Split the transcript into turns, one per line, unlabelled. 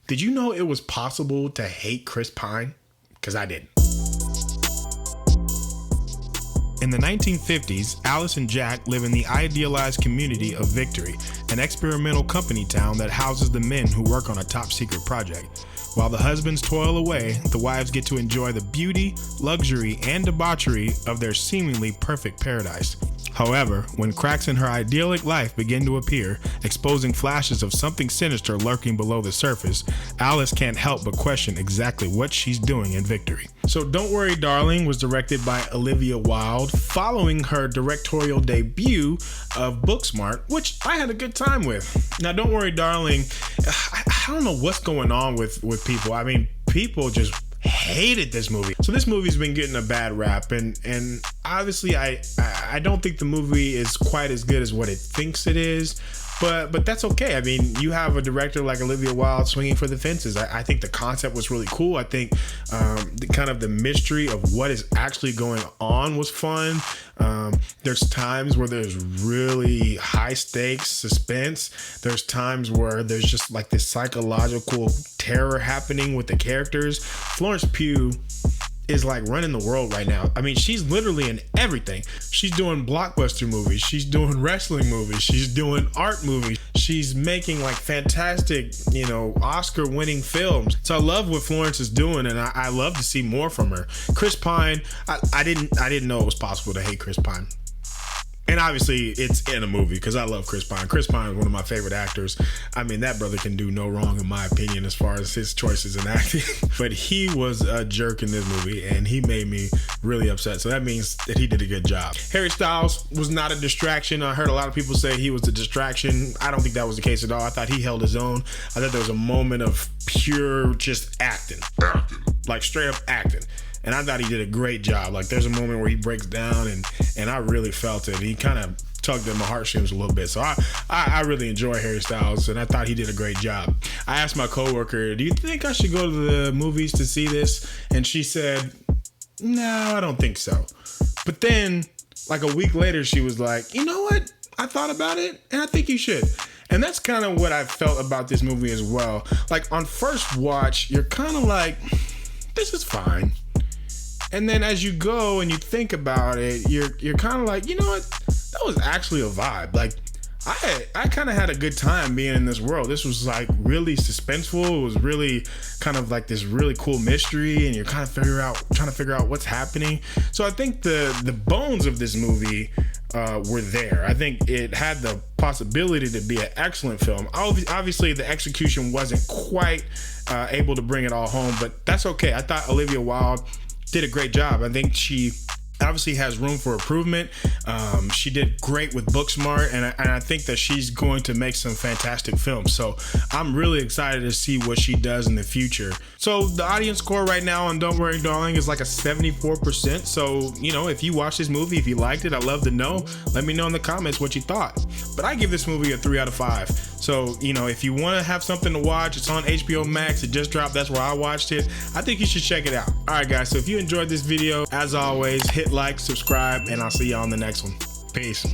Did you know it was possible to hate Chris Pine? Because I didn't. In the 1950s, Alice and Jack live in the idealized community of Victory, an experimental company town that houses the men who work on a top secret project. While the husbands toil away, the wives get to enjoy the beauty, luxury, and debauchery of their seemingly perfect paradise. However, when cracks in her idyllic life begin to appear, exposing flashes of something sinister lurking below the surface, Alice can't help but question exactly what she's doing in Victory. So Don't Worry Darling was directed by Olivia Wilde, following her directorial debut of Booksmart, which I had a good time with. Now, Don't Worry Darling, I don't know what's going on with people. I mean, people just hated this movie. So this movie's been getting a bad rap, and obviously I don't think the movie is quite as good as what it thinks it is, but that's okay. I mean, you have a director like Olivia Wilde swinging for the fences. I think the concept was really cool. I think the mystery of what is actually going on was fun. There's times where there's really high stakes suspense. There's times where there's just like this psychological terror happening with the characters. Florence Pugh is like running the world right now. I mean, she's literally in everything. She's doing blockbuster movies. She's doing wrestling movies. She's doing art movies. She's making like fantastic, Oscar winning films. So I love what Florence is doing, and I love to see more from her. Chris Pine, I didn't know it was possible to hate Chris Pine. And obviously, it's in a movie because I love Chris Pine. Chris Pine is one of my favorite actors. I mean, that brother can do no wrong, in my opinion, as far as his choices in acting. But he was a jerk in this movie, and he made me really upset. So that means that he did a good job. Harry Styles was not a distraction. I heard a lot of people say he was a distraction. I don't think that was the case at all. I thought he held his own. I thought there was a moment of pure just acting. Like straight up acting. And I thought he did a great job. Like, there's a moment where he breaks down, and I really felt it. He kind of tugged at my heartstrings a little bit. So I really enjoy Harry Styles, and I thought he did a great job. I asked my coworker, do you think I should go to the movies to see this? And she said, no, I don't think so. But then, like a week later, she was like, you know what? I thought about it, and I think you should. And that's kind of what I felt about this movie as well. Like, on first watch, you're kind of like, this is fine. And then as you go and you think about it, you're kind of like, you know what? That was actually a vibe. Like, I kind of had a good time being in this world. This was like really suspenseful. It was really kind of like this really cool mystery, and you're kind of trying to figure out what's happening. So I think the bones of this movie were there. I think it had the possibility to be an excellent film. Obviously, the execution wasn't quite able to bring it all home, but that's okay. I thought Olivia Wilde did a great job. I think she obviously has room for improvement. She did great with Booksmart, and I think that she's going to make some fantastic films. So I'm really excited to see what she does in the future. So the audience score right now on Don't Worry Darling is like a 74%. So, if you watch this movie, if you liked it, I'd love to know. Let me know in the comments what you thought. But I give this movie a 3 out of 5. So, if you want to have something to watch, it's on HBO Max. It just dropped. That's where I watched it. I think you should check it out. All right, guys. So if you enjoyed this video, as always, hit like, subscribe, and I'll see you on the next one. Peace.